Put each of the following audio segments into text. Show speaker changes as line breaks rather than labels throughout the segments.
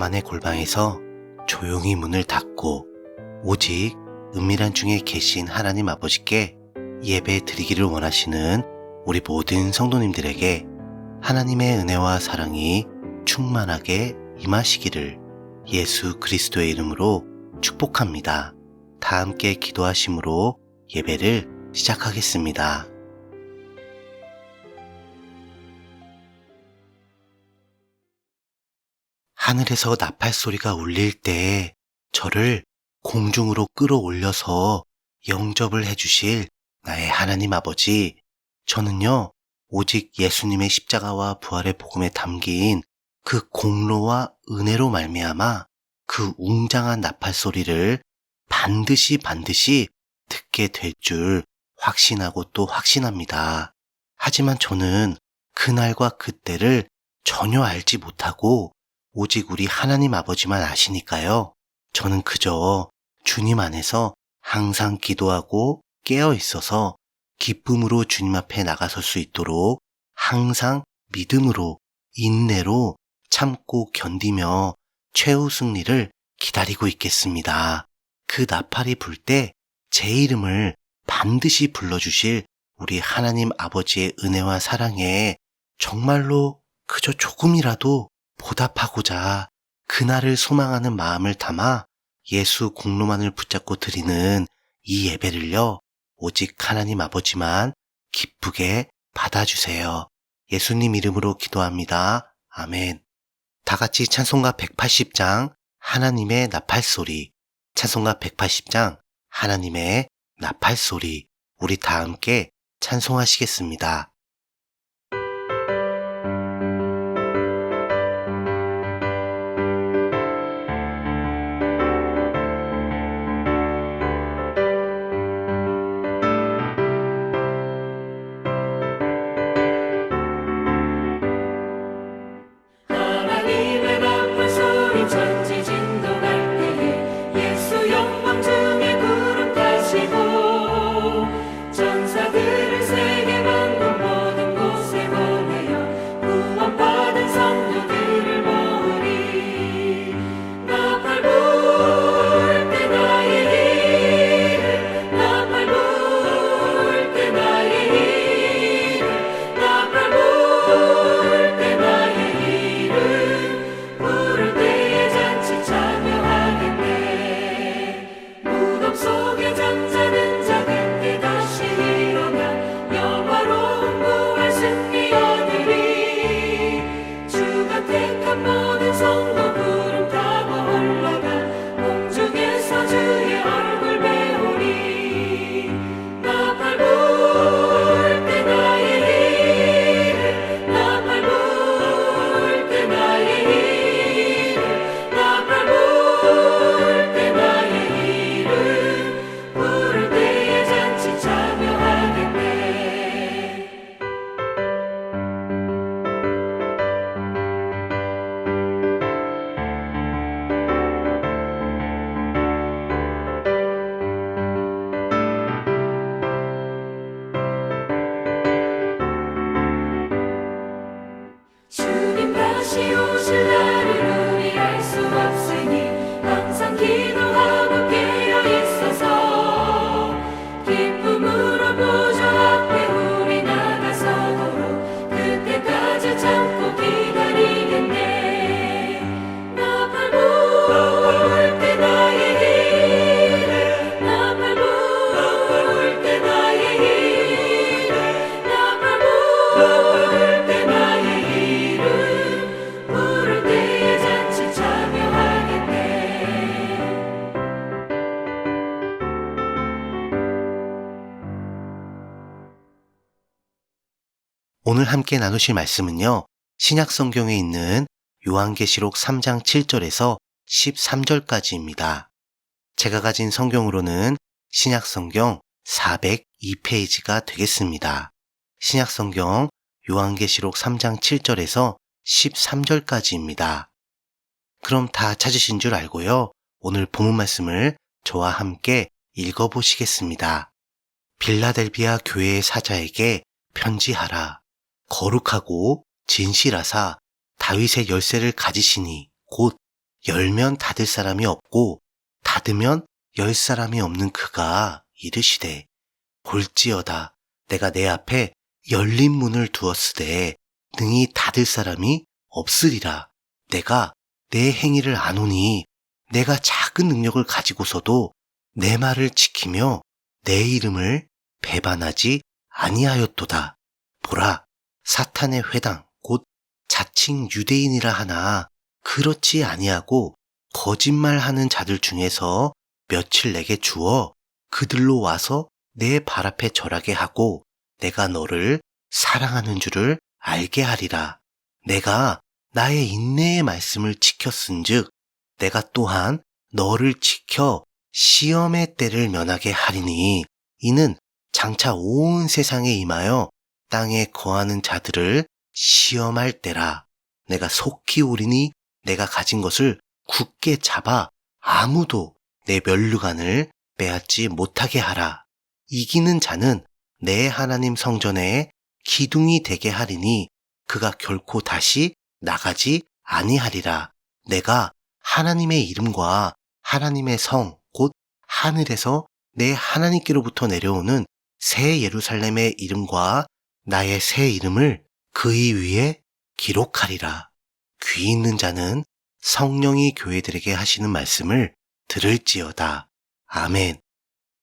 나만의 골방에서 조용히 문을 닫고 오직 은밀한 중에 계신 하나님 아버지께 예배 드리기를 원하시는 우리 모든 성도님들에게 하나님의 은혜와 사랑이 충만하게 임하시기를 예수 그리스도의 이름으로 축복합니다. 다 함께 기도하심으로 예배를 시작하겠습니다. 하늘에서 나팔 소리가 울릴 때 저를 공중으로 끌어올려서 영접을 해주실 나의 하나님 아버지, 저는요 오직 예수님의 십자가와 부활의 복음에 담긴 그 공로와 은혜로 말미암아 그 웅장한 나팔 소리를 반드시 듣게 될 줄 확신하고 또 확신합니다. 하지만 저는 그날과 그때를 전혀 알지 못하고 오직 우리 하나님 아버지만 아시니까요. 저는 그저 주님 안에서 항상 기도하고 깨어 있어서 기쁨으로 주님 앞에 나가설 수 있도록 항상 믿음으로 인내로 참고 견디며 최후 승리를 기다리고 있겠습니다. 그 나팔이 불 때 제 이름을 반드시 불러주실 우리 하나님 아버지의 은혜와 사랑에 정말로 그저 조금이라도 보답하고자 그날을 소망하는 마음을 담아 예수 공로만을 붙잡고 드리는 이 예배를요, 오직 하나님 아버지만 기쁘게 받아주세요. 예수님 이름으로 기도합니다. 아멘. 다 같이 찬송가 180장 하나님의 나팔소리, 찬송가 180장 하나님의 나팔소리, 우리 다 함께 찬송하시겠습니다. 오늘 함께 나누실 말씀은요, 신약 성경에 있는 요한계시록 3장 7절에서 13절까지입니다. 제가 가진 성경으로는 신약 성경 402페이지가 되겠습니다. 신약 성경 요한계시록 3장 7절에서 13절까지입니다. 그럼 다 찾으신 줄 알고요. 오늘 본문 말씀을 저와 함께 읽어보시겠습니다. 빌라델비아 교회의 사자에게 편지하라. 거룩하고 진실하사 다윗의 열쇠를 가지시니 곧 열면 닫을 사람이 없고 닫으면 열 사람이 없는 그가 이르시되 볼지어다 내가 내 앞에 열린 문을 두었으되 능히 닫을 사람이 없으리라. 내가 내 행위를 아노니 내가 작은 능력을 가지고서도 내 말을 지키며 내 이름을 배반하지 아니하였도다. 보라, 사탄의 회당 곧 자칭 유대인이라 하나 그렇지 아니하고 거짓말하는 자들 중에서 며칠 내게 주어 그들로 와서 내 발 앞에 절하게 하고 내가 너를 사랑하는 줄을 알게 하리라. 내가 나의 인내의 말씀을 지켰은즉 내가 또한 너를 지켜 시험의 때를 면하게 하리니 이는 장차 온 세상에 임하여 땅에 거하는 자들을 시험할 때라. 내가 속히 오리니 내가 가진 것을 굳게 잡아 아무도 내 면류관을 빼앗지 못하게 하라. 이기는 자는 내 하나님 성전에 기둥이 되게 하리니 그가 결코 다시 나가지 아니하리라. 내가 하나님의 이름과 하나님의 성 곧 하늘에서 내 하나님께로부터 내려오는 새 예루살렘의 이름과 나의 새 이름을 그의 위에 기록하리라. 귀 있는 자는 성령이 교회들에게 하시는 말씀을 들을지어다. 아멘.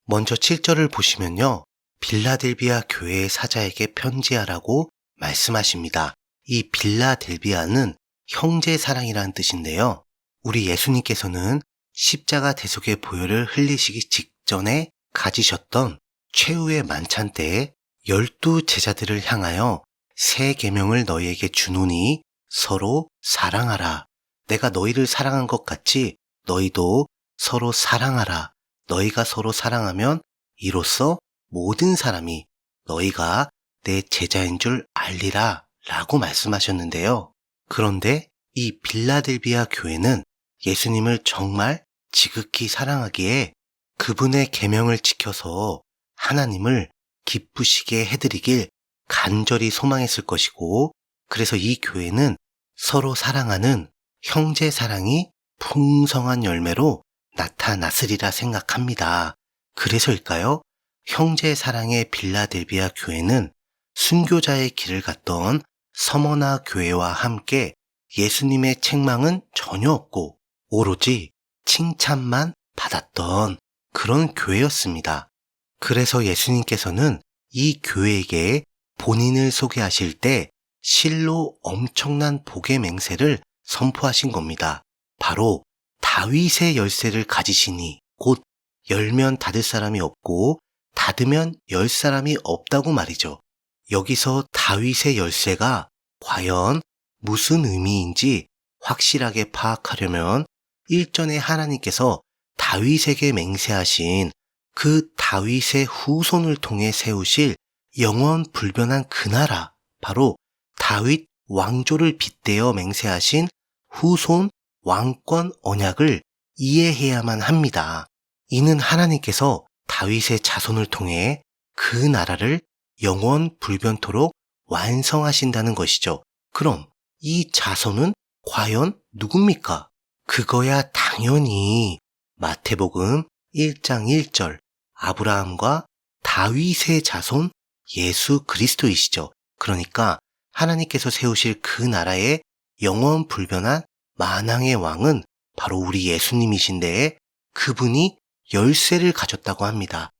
먼저 7절을 보시면요. 빌라델비아 교회의 사자에게 편지하라고 말씀하십니다. 이 빌라델비아는 형제사랑이라는 뜻인데요. 우리 예수님께서는 십자가 대속의 보혈을 흘리시기 직전에 가지셨던 최후의 만찬 때에 12 제자들을 향하여 새 계명을 너희에게 주노니 서로 사랑하라. 내가 너희를 사랑한 것 같이 너희도 서로 사랑하라. 너희가 서로 사랑하면 이로써 모든 사람이 너희가 내 제자인 줄 알리라 라고 말씀하셨는데요. 그런데 이 빌라델비아 교회는 예수님을 정말 지극히 사랑하기에 그분의 계명을 지켜서 하나님을 기쁘시게 해드리길 간절히 소망했을 것이고, 그래서 이 교회는 서로 사랑하는 형제 사랑이 풍성한 열매로 나타났으리라 생각합니다. 그래서일까요? 형제 사랑의 빌라델비아 교회는 순교자의 길을 갔던 서머나 교회와 함께 예수님의 책망은 전혀 없고 오로지 칭찬만 받았던 그런 교회였습니다. 그래서 예수님께서는 이 교회에게 본인을 소개하실 때 실로 엄청난 복의 맹세를 선포하신 겁니다. 바로 다윗의 열쇠를 가지시니 곧 열면 닫을 사람이 없고 닫으면 열 사람이 없다고 말이죠. 여기서 다윗의 열쇠가 과연 무슨 의미인지 확실하게 파악하려면 일전에 하나님께서 다윗에게 맹세하신 그 다윗의 후손을 통해 세우실 영원 불변한 그 나라, 바로 다윗 왕조를 빗대어 맹세하신 후손 왕권 언약을 이해해야만 합니다. 이는 하나님께서 다윗의 자손을 통해 그 나라를 영원 불변토록 완성하신다는 것이죠. 그럼 이 자손은 과연 누굽니까? 그거야 당연히 마태복음 1장 1절 아브라함과 다윗의 자손 예수 그리스도이시죠. 그러니까 하나님께서 세우실 그 나라의 영원 불변한 만왕의 왕은 바로 우리 예수님이신데 그분이 열쇠를 가졌다고 합니다.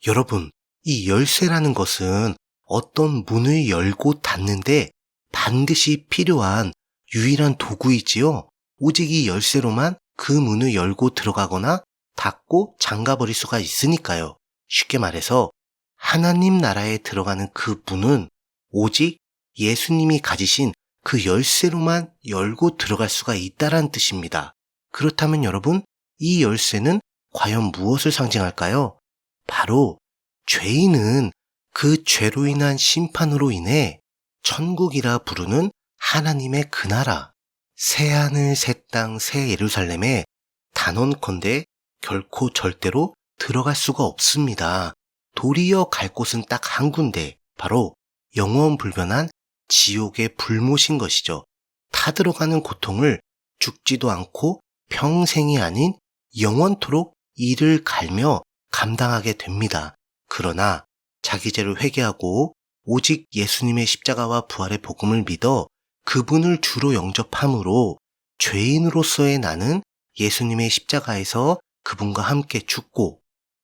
여러분, 이 열쇠라는 것은 어떤 문을 열고 닫는데 반드시 필요한 유일한 도구이지요. 오직 이 열쇠로만 그 문을 열고 들어가거나 닫고 잠가버릴 수가 있으니까요. 쉽게 말해서 하나님 나라에 들어가는 그 문은 오직 예수님이 가지신 그 열쇠로만 열고 들어갈 수가 있다란 뜻입니다. 그렇다면 여러분, 이 열쇠는 과연 무엇을 상징할까요? 바로 죄인은 그 죄로 인한 심판으로 인해 천국이라 부르는 하나님의 그 나라, 새하늘 새 땅 새 예루살렘에 단언컨대 결코 절대로 들어갈 수가 없습니다. 도리어 갈 곳은 딱 한 군데, 바로 영원불변한 지옥의 불못인 것이죠. 타 들어가는 고통을 죽지도 않고 평생이 아닌 영원토록 이를 갈며 감당하게 됩니다. 그러나 자기 죄를 회개하고 오직 예수님의 십자가와 부활의 복음을 믿어 그분을 주로 영접함으로 죄인으로서의 나는 예수님의 십자가에서 그분과 함께 죽고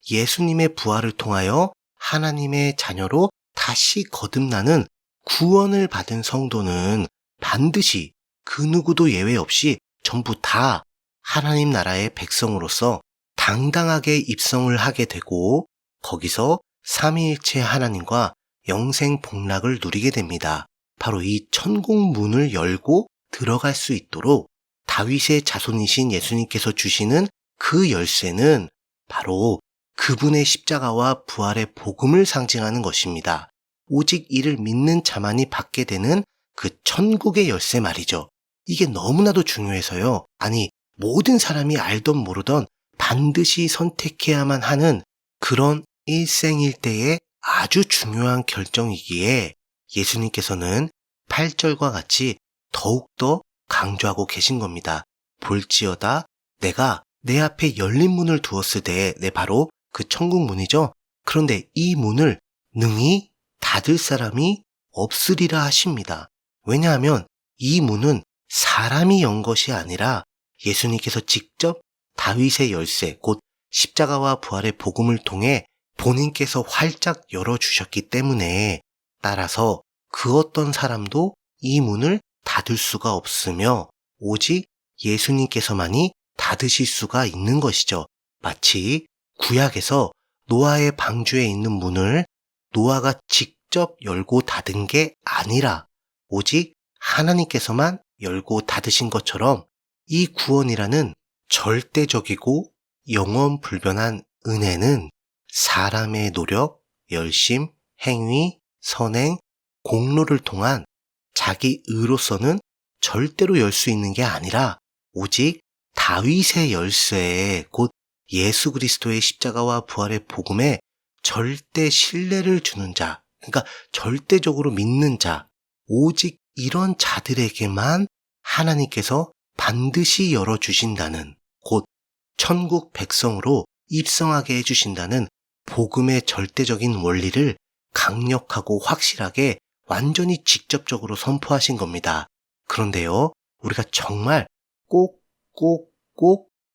예수님의 부활을 통하여 하나님의 자녀로 다시 거듭나는 구원을 받은 성도는 반드시 그 누구도 예외 없이 전부 다 하나님 나라의 백성으로서 당당하게 입성을 하게 되고 거기서 삼위일체 하나님과 영생 복락을 누리게 됩니다. 바로 이 천국 문을 열고 들어갈 수 있도록 다윗의 자손이신 예수님께서 주시는 그 열쇠는 바로 그분의 십자가와 부활의 복음을 상징하는 것입니다. 오직 이를 믿는 자만이 받게 되는 그 천국의 열쇠 말이죠. 이게 너무나도 중요해서요. 아니, 모든 사람이 알던 모르던 반드시 선택해야만 하는 그런 일생일대의 아주 중요한 결정이기에 예수님께서는 8절과 같이 더욱더 강조하고 계신 겁니다. 볼지어다 내가 내 앞에 열린 문을 두었으되, 네, 바로 그 천국 문이죠. 그런데 이 문을 능히 닫을 사람이 없으리라 하십니다. 왜냐하면 이 문은 사람이 연 것이 아니라 예수님께서 직접 다윗의 열쇠, 곧 십자가와 부활의 복음을 통해 본인께서 활짝 열어주셨기 때문에 따라서 그 어떤 사람도 이 문을 닫을 수가 없으며 오직 예수님께서만이 닫으실 수가 있는 것이죠. 마치 구약에서 노아의 방주에 있는 문을 노아가 직접 열고 닫은 게 아니라 오직 하나님께서만 열고 닫으신 것처럼 이 구원이라는 절대적이고 영원불변한 은혜는 사람의 노력, 열심, 행위, 선행, 공로를 통한 자기 의로서는 절대로 열 수 있는 게 아니라 오직 다윗의 열쇠에 곧 예수 그리스도의 십자가와 부활의 복음에 절대 신뢰를 주는 자, 그러니까 절대적으로 믿는 자, 오직 이런 자들에게만 하나님께서 반드시 열어주신다는, 곧 천국 백성으로 입성하게 해주신다는 복음의 절대적인 원리를 강력하고 확실하게 완전히 직접적으로 선포하신 겁니다. 그런데요, 우리가 정말 꼭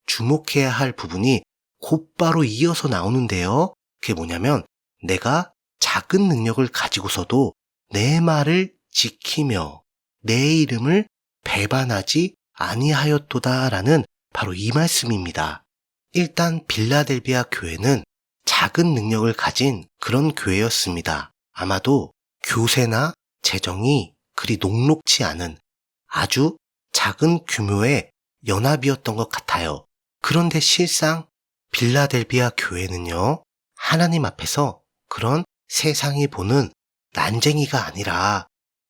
주목해야 할 부분이 곧바로 이어서 나오는데요. 그게 뭐냐면 내가 작은 능력을 가지고서도 내 말을 지키며 내 이름을 배반하지 아니하였도다라는 바로 이 말씀입니다. 일단 빌라델비아 교회는 작은 능력을 가진 그런 교회였습니다. 아마도 교세나 재정이 그리 녹록치 않은 아주 작은 규모의 연합이었던 것 같아요. 그런데 실상 빌라델비아 교회는요, 하나님 앞에서 그런 세상이 보는 난쟁이가 아니라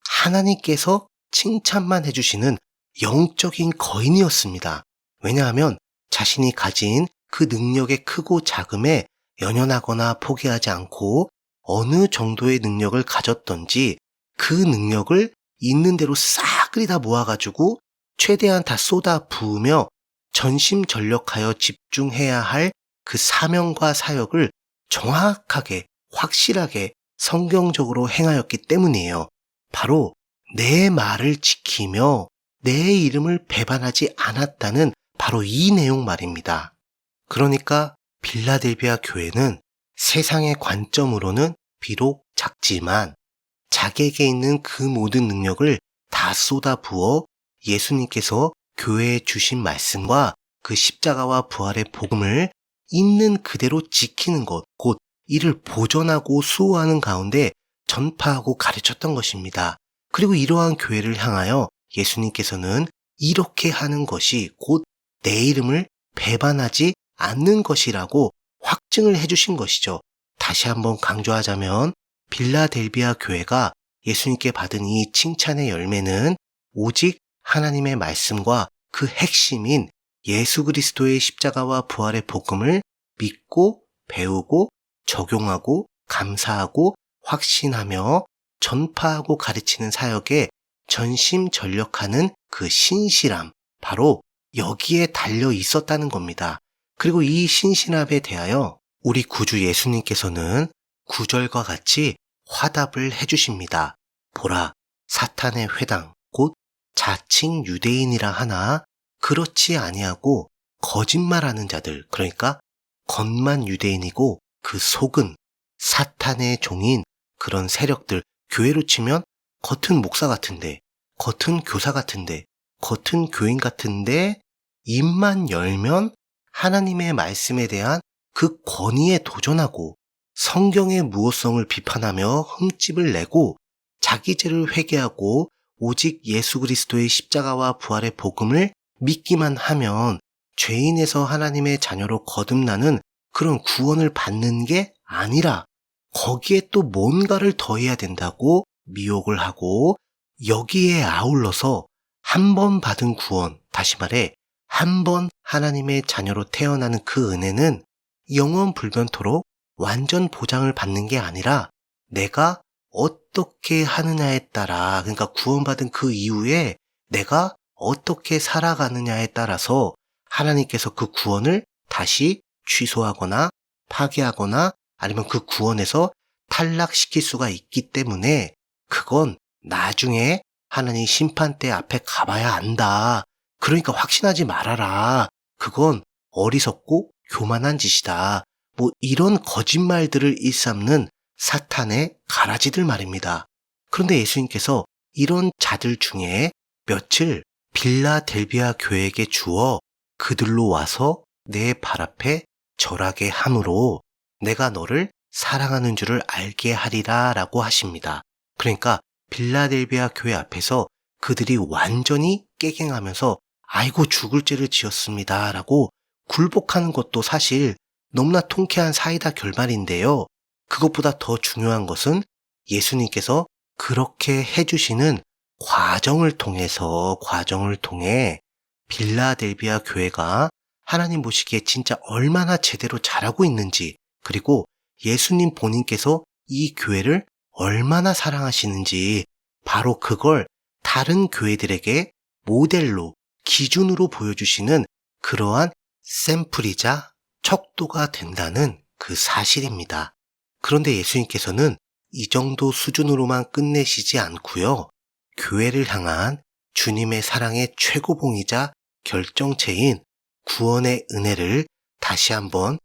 하나님께서 칭찬만 해주시는 영적인 거인이었습니다. 왜냐하면 자신이 가진 그 능력의 크고 작음에 연연하거나 포기하지 않고 어느 정도의 능력을 가졌던지 그 능력을 있는 대로 싸그리 다 모아가지고 최대한 다 쏟아 부으며 전심전력하여 집중해야 할 그 사명과 사역을 정확하게, 확실하게 성경적으로 행하였기 때문이에요. 바로 내 말을 지키며 내 이름을 배반하지 않았다는 바로 이 내용 말입니다. 그러니까 빌라델비아 교회는 세상의 관점으로는 비록 작지만 자기에게 있는 그 모든 능력을 다 쏟아부어 예수님께서 교회에 주신 말씀과 그 십자가와 부활의 복음을 있는 그대로 지키는 것, 곧 이를 보존하고 수호하는 가운데 전파하고 가르쳤던 것입니다. 그리고 이러한 교회를 향하여 예수님께서는 이렇게 하는 것이 곧 내 이름을 배반하지 않는 것이라고 확증을 해주신 것이죠. 다시 한번 강조하자면 빌라델비아 교회가 예수님께 받은 이 칭찬의 열매는 오직 하나님의 말씀과 그 핵심인 예수 그리스도의 십자가와 부활의 복음을 믿고 배우고 적용하고 감사하고 확신하며 전파하고 가르치는 사역에 전심전력하는 그 신실함, 바로 여기에 달려 있었다는 겁니다. 그리고 이 신신압에 대하여 우리 구주 예수님께서는 9절과 같이 화답을 해주십니다. 보라, 사탄의 회당, 곧 자칭 유대인이라 하나 그렇지 아니하고 거짓말하는 자들, 그러니까 겉만 유대인이고 그 속은 사탄의 종인 그런 세력들, 교회로 치면 겉은 목사 같은데, 겉은 교사 같은데, 겉은 교인 같은데 입만 열면 하나님의 말씀에 대한 그 권위에 도전하고 성경의 무호성을 비판하며 흠집을 내고 자기 죄를 회개하고 오직 예수 그리스도의 십자가와 부활의 복음을 믿기만 하면 죄인에서 하나님의 자녀로 거듭나는 그런 구원을 받는 게 아니라 거기에 또 뭔가를 더해야 된다고 미혹을 하고 여기에 아울러서 한 번 받은 구원, 다시 말해 한 번 하나님의 자녀로 태어나는 그 은혜는 영원 불변토록 완전 보장을 받는 게 아니라 내가 어떻게 하느냐에 따라, 그러니까 구원받은 그 이후에 내가 어떻게 살아가느냐에 따라서 하나님께서 그 구원을 다시 취소하거나 파기하거나 아니면 그 구원에서 탈락시킬 수가 있기 때문에 그건 나중에 하나님 심판대 앞에 가봐야 안다. 그러니까 확신하지 말아라. 그건 어리석고 교만한 짓이다. 뭐 이런 거짓말들을 일삼는 사탄의 가라지들 말입니다. 그런데 예수님께서 이런 자들 중에 며칠 빌라델비아 교회에게 주어 그들로 와서 내 발 앞에 절하게 함으로 내가 너를 사랑하는 줄을 알게 하리라 라고 하십니다. 그러니까 빌라델비아 교회 앞에서 그들이 완전히 깨갱하면서 아이고 죽을 죄를 지었습니다 라고 굴복하는 것도 사실 너무나 통쾌한 사이다 결말인데요. 그것보다 더 중요한 것은 예수님께서 그렇게 해주시는 과정을 통해 빌라델비아 교회가 하나님 보시기에 진짜 얼마나 제대로 잘하고 있는지, 그리고 예수님 본인께서 이 교회를 얼마나 사랑하시는지 바로 그걸 다른 교회들에게 모델로, 기준으로 보여주시는 그러한 샘플이자 척도가 된다는 그 사실입니다. 그런데 예수님께서는 이 정도 수준으로만 끝내시지 않고요. 교회를 향한 주님의 사랑의 최고봉이자 결정체인 구원의 은혜를 다시 한번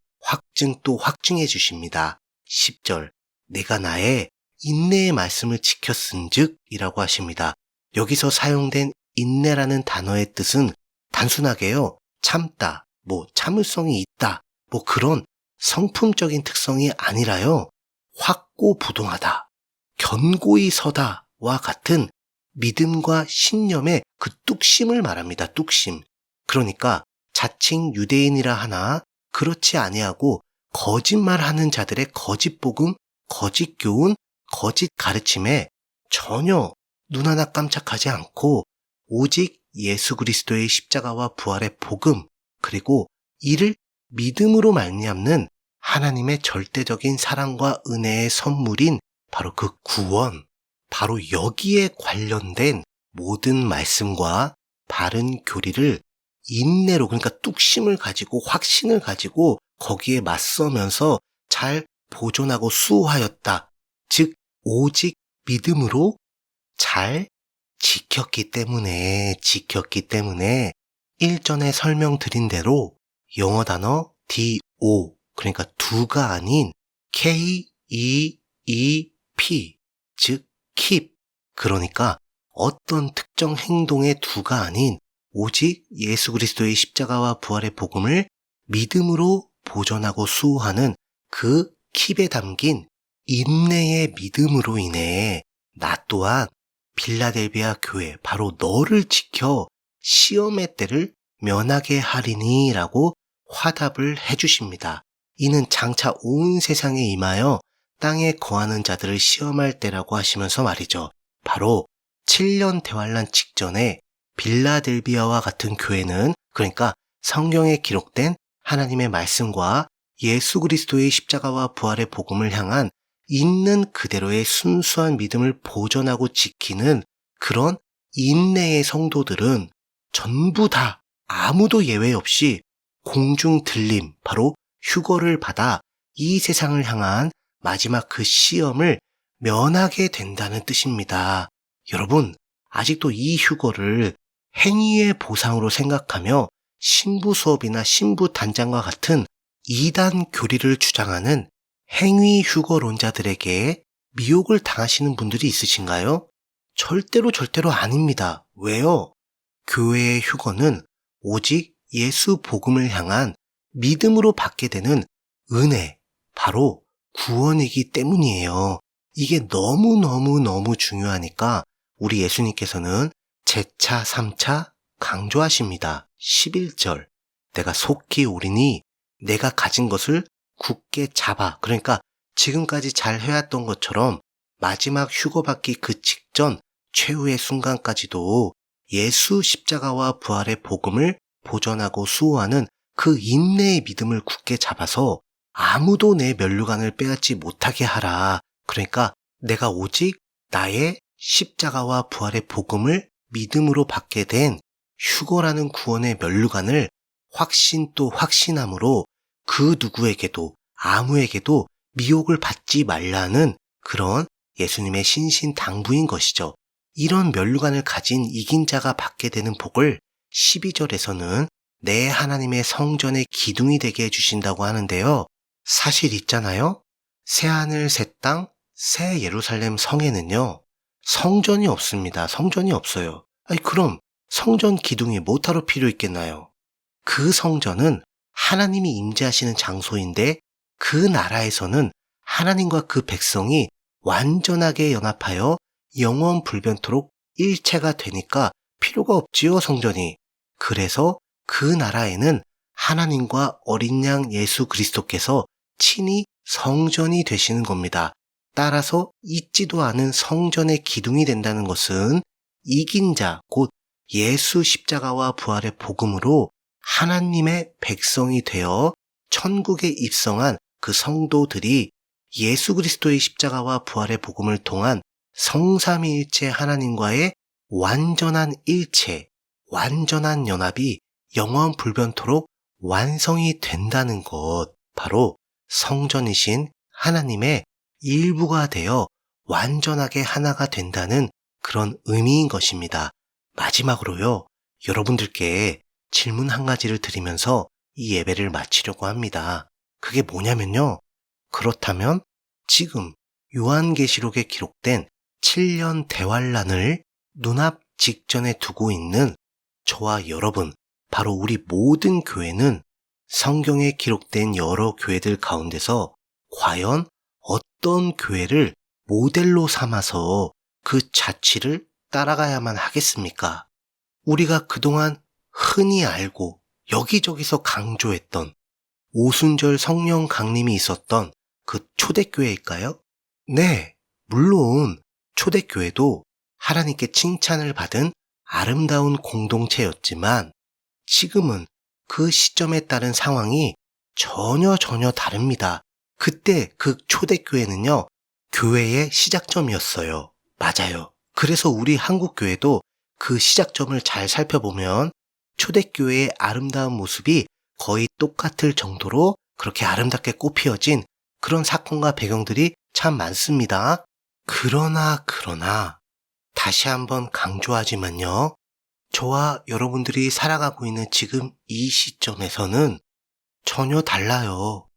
확증해 주십니다. 10절, 내가 나의 인내의 말씀을 지켰은즉 이라고 하십니다. 여기서 사용된 인내라는 단어의 뜻은 단순하게요, 참다, 참을성이 있다, 그런 성품적인 특성이 아니라요, 확고부동하다, 견고히 서다와 같은 믿음과 신념의 그 뚝심을 말합니다. 뚝심. 그러니까 자칭 유대인이라 하나 그렇지 아니하고 거짓말하는 자들의 거짓 복음, 거짓 교훈, 거짓 가르침에 전혀 눈 하나 깜짝하지 않고 오직 예수 그리스도의 십자가와 부활의 복음, 그리고 이를 믿음으로 말미암는 하나님의 절대적인 사랑과 은혜의 선물인 바로 그 구원, 바로 여기에 관련된 모든 말씀과 바른 교리를 인내로, 그러니까 뚝심을 가지고 확신을 가지고 거기에 맞서면서 잘 보존하고 수호하였다. 즉 오직 믿음으로 잘 지켰기 때문에 일전에 설명드린 대로 영어 단어 DO, 그러니까 do가 아닌 KEEP, 즉 keep, 그러니까 어떤 특정 행동의 do가 아닌 오직 예수 그리스도의 십자가와 부활의 복음을 믿음으로 보존하고 수호하는 그 keep에 담긴 인내의 믿음으로 인해 나 또한 빌라델비아 교회, 바로 너를 지켜 시험의 때를 면하게 하리니 라고 화답을 해주십니다. 이는 장차 온 세상에 임하여 땅에 거하는 자들을 시험할 때라고 하시면서 말이죠. 바로 7년 대환란 직전에 빌라델비아와 같은 교회는, 그러니까 성경에 기록된 하나님의 말씀과 예수 그리스도의 십자가와 부활의 복음을 향한 있는 그대로의 순수한 믿음을 보존하고 지키는 그런 인내의 성도들은 전부 다 아무도 예외 없이 공중 들림, 바로 휴거를 받아 이 세상을 향한 마지막 그 시험을 면하게 된다는 뜻입니다. 여러분, 아직도 이 휴거를 행위의 보상으로 생각하며 신부 수업이나 신부 단장과 같은 이단 교리를 주장하는 행위 휴거론자들에게 미혹을 당하시는 분들이 있으신가요? 절대로 아닙니다. 왜요? 교회의 휴거는 오직 예수 복음을 향한 믿음으로 받게 되는 은혜, 바로 구원이기 때문이에요. 이게 너무 중요하니까 우리 예수님께서는 재차 3차 강조하십니다. 11절, 내가 속히 오리니 내가 가진 것을 굳게 잡아. 그러니까 지금까지 잘 해왔던 것처럼 마지막 휴거받기 그 직전 최후의 순간까지도 예수 십자가와 부활의 복음을 보전하고 수호하는 그 인내의 믿음을 굳게 잡아서 아무도 내 면류관을 빼앗지 못하게 하라. 그러니까 내가 오직 나의 십자가와 부활의 복음을 믿음으로 받게 된 휴거라는 구원의 면류관을 확신 또 확신함으로 그 누구에게도 아무에게도 미혹을 받지 말라는 그런 예수님의 신신당부인 것이죠. 이런 면류관을 가진 이긴 자가 받게 되는 복을 12절에서는 내 하나님의 성전의 기둥이 되게 해주신다고 하는데요. 사실 있잖아요. 새하늘 새 땅 새 예루살렘 성에는요, 성전이 없습니다. 성전이 없어요. 그럼 성전 기둥이 뭐하러 필요 있겠나요? 그 성전은 하나님이 임재하시는 장소인데 그 나라에서는 하나님과 그 백성이 완전하게 연합하여 영원 불변토록 일체가 되니까 필요가 없지요, 성전이. 그래서 그 나라에는 하나님과 어린 양 예수 그리스도께서 친히 성전이 되시는 겁니다. 따라서 잊지도 않은 성전의 기둥이 된다는 것은 이긴 자, 곧 예수 십자가와 부활의 복음으로 하나님의 백성이 되어 천국에 입성한 그 성도들이 예수 그리스도의 십자가와 부활의 복음을 통한 성삼위일체 하나님과의 완전한 일체, 완전한 연합이 영원 불변토록 완성이 된다는 것, 바로 성전이신 하나님의 일부가 되어 완전하게 하나가 된다는 그런 의미인 것입니다. 마지막으로요, 여러분들께 질문 한 가지를 드리면서 이 예배를 마치려고 합니다. 그게 뭐냐면요, 그렇다면 지금 요한계시록에 기록된 7년 대환란을 눈앞 직전에 두고 있는 저와 여러분, 바로 우리 모든 교회는 성경에 기록된 여러 교회들 가운데서 과연 어떤 교회를 모델로 삼아서 그 자취를 따라가야만 하겠습니까? 우리가 그동안 흔히 알고 여기저기서 강조했던 오순절 성령 강림이 있었던 그 초대교회일까요? 네, 물론 초대교회도 하나님께 칭찬을 받은 아름다운 공동체였지만 지금은 그 시점에 따른 상황이 전혀 다릅니다. 그때 그 초대교회는요, 교회의 시작점이었어요. 맞아요. 그래서 우리 한국교회도 그 시작점을 잘 살펴보면 초대교회의 아름다운 모습이 거의 똑같을 정도로 그렇게 아름답게 꽃피어진 그런 사건과 배경들이 참 많습니다. 그러나 다시 한번 강조하지만요, 저와 여러분들이 살아가고 있는 지금 이 시점에서는 전혀 달라요.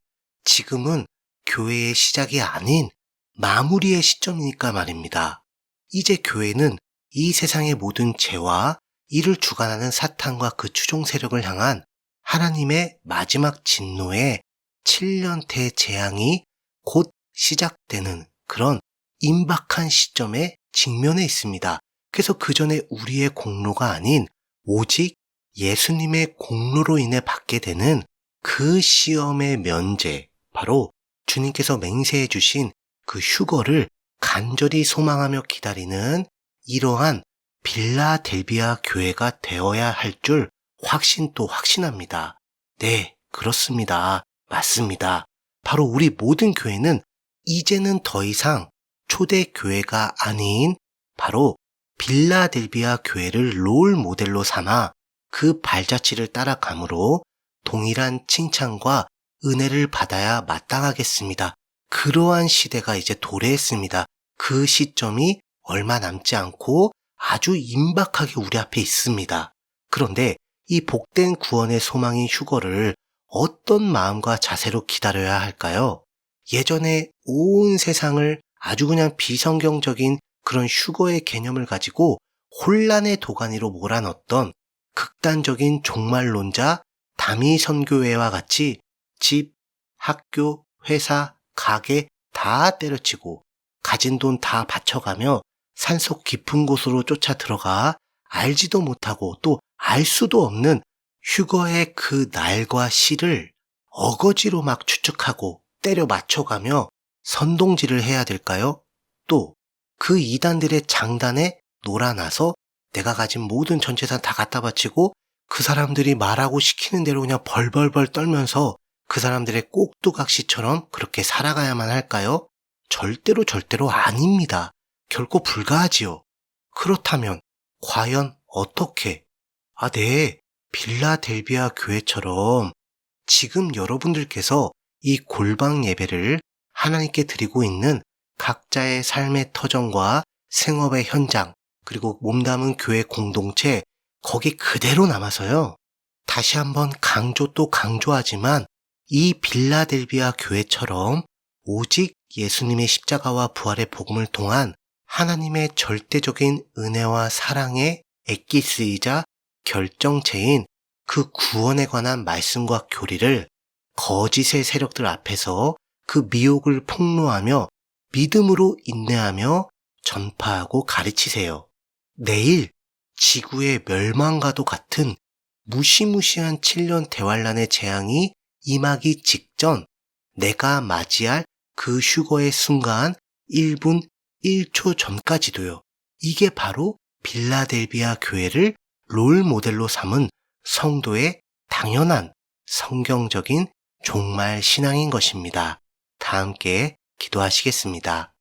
지금은 교회의 시작이 아닌 마무리의 시점이니까 말입니다. 이제 교회는 이 세상의 모든 죄와 이를 주관하는 사탄과 그 추종 세력을 향한 하나님의 마지막 진노의 7년대 재앙이 곧 시작되는 그런 임박한 시점에 직면해 있습니다. 그래서 그 전에 우리의 공로가 아닌 오직 예수님의 공로로 인해 받게 되는 그 시험의 면제, 바로 주님께서 맹세해 주신 그 휴거를 간절히 소망하며 기다리는 이러한 빌라델비아 교회가 되어야 할 줄 확신합니다. 네, 그렇습니다. 맞습니다. 바로 우리 모든 교회는 이제는 더 이상 초대교회가 아닌 바로 빌라델비아 교회를 롤 모델로 삼아 그 발자취를 따라감으로 동일한 칭찬과 은혜를 받아야 마땅하겠습니다. 그러한 시대가 이제 도래했습니다. 그 시점이 얼마 남지 않고 아주 임박하게 우리 앞에 있습니다. 그런데 이 복된 구원의 소망인 휴거를 어떤 마음과 자세로 기다려야 할까요? 예전에 온 세상을 아주 그냥 비성경적인 그런 휴거의 개념을 가지고 혼란의 도가니로 몰아넣었던 극단적인 종말론자 다미 선교회와 같이 집, 학교, 회사, 가게 다 때려치고 가진 돈 다 바쳐가며 산속 깊은 곳으로 쫓아 들어가 알지도 못하고 또 알 수도 없는 휴거의 그 날과 시를 어거지로 막 추측하고 때려 맞춰가며 선동질을 해야 될까요? 또 그 이단들의 장단에 놀아나서 내가 가진 모든 전 재산 다 갖다 바치고 그 사람들이 말하고 시키는 대로 그냥 벌벌벌 떨면서 그 사람들의 꼭두각시처럼 그렇게 살아가야만 할까요? 절대로 아닙니다. 결코 불가하지요. 그렇다면 과연 어떻게? 네. 빌라델비아 교회처럼 지금 여러분들께서 이 골방 예배를 하나님께 드리고 있는 각자의 삶의 터전과 생업의 현장, 그리고 몸담은 교회 공동체, 거기 그대로 남아서요. 다시 한번 강조 또 강조하지만 이 빌라델비아 교회처럼 오직 예수님의 십자가와 부활의 복음을 통한 하나님의 절대적인 은혜와 사랑의 엑기스이자 결정체인 그 구원에 관한 말씀과 교리를 거짓의 세력들 앞에서 그 미혹을 폭로하며 믿음으로 인내하며 전파하고 가르치세요. 내일 지구의 멸망과도 같은 무시무시한 7년 대환란의 재앙이 임하기 직전 내가 맞이할 그 휴거의 순간 1분 1초 전까지도요. 이게 바로 빌라델비아 교회를 롤 모델로 삼은 성도의 당연한 성경적인 종말 신앙인 것입니다. 다 함께 기도하시겠습니다.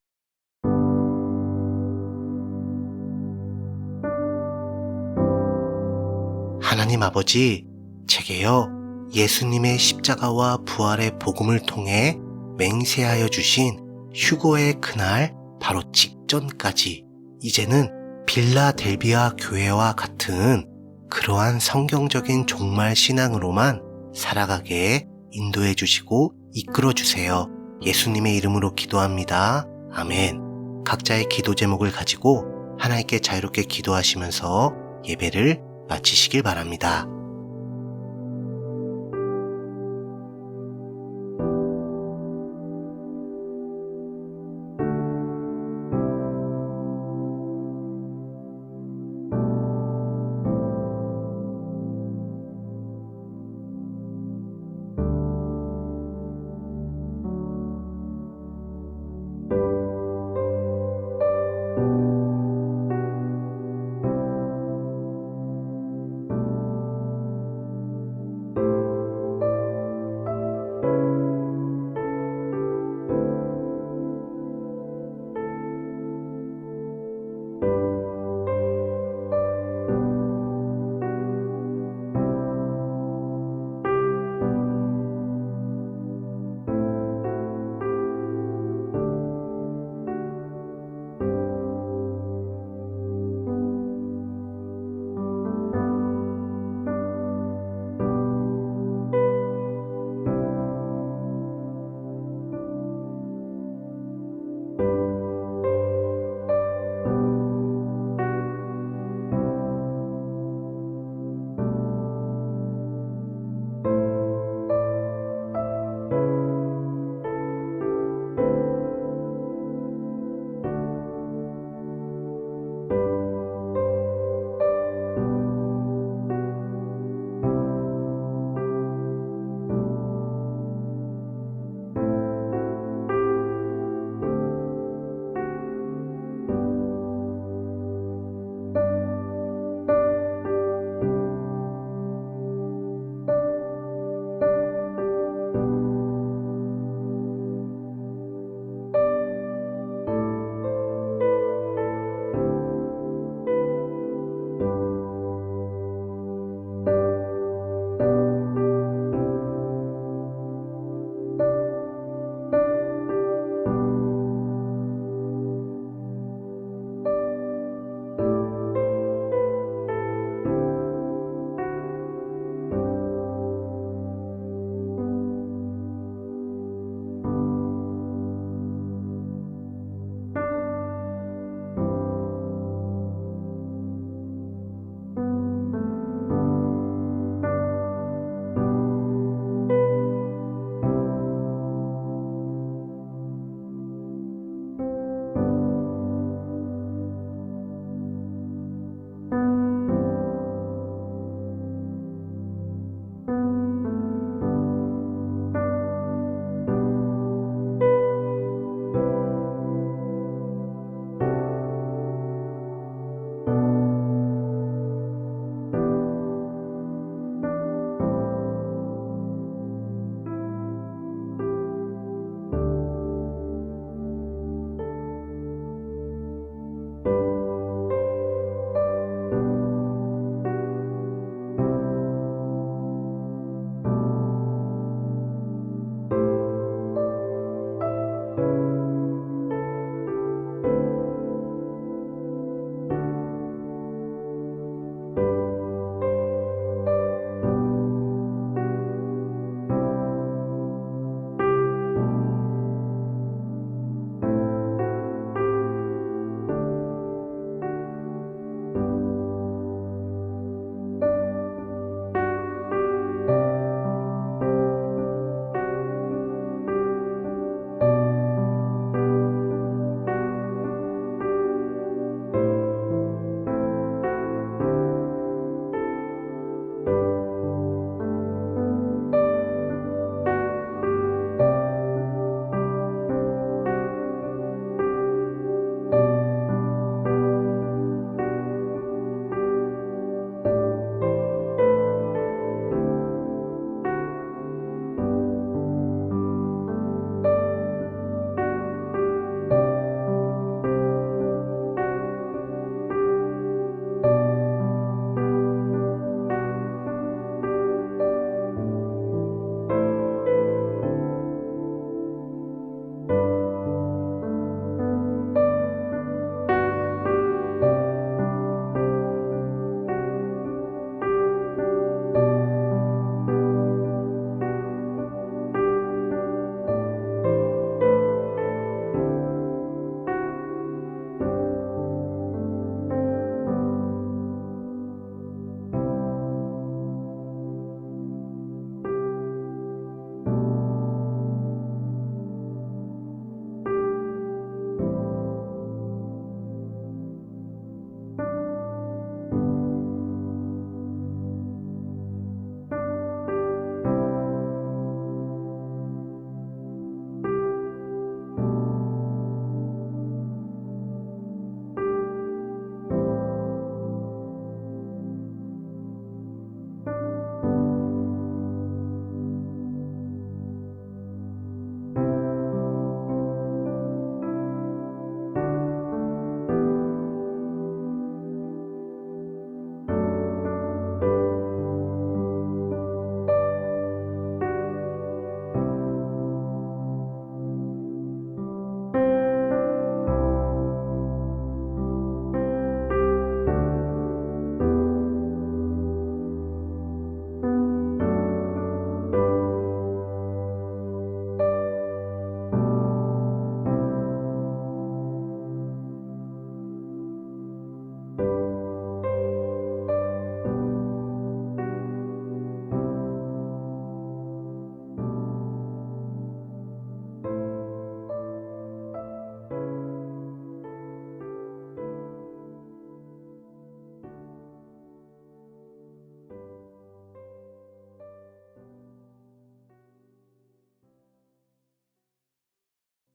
하나님 아버지, 제게요 예수님의 십자가와 부활의 복음을 통해 맹세하여 주신 휴거의 그날 바로 직전까지 이제는 빌라델비아 교회와 같은 그러한 성경적인 종말 신앙으로만 살아가게 인도해 주시고 이끌어 주세요. 예수님의 이름으로 기도합니다. 아멘. 각자의 기도 제목을 가지고 하나님께 자유롭게 기도하시면서 예배를 마치시길 바랍니다.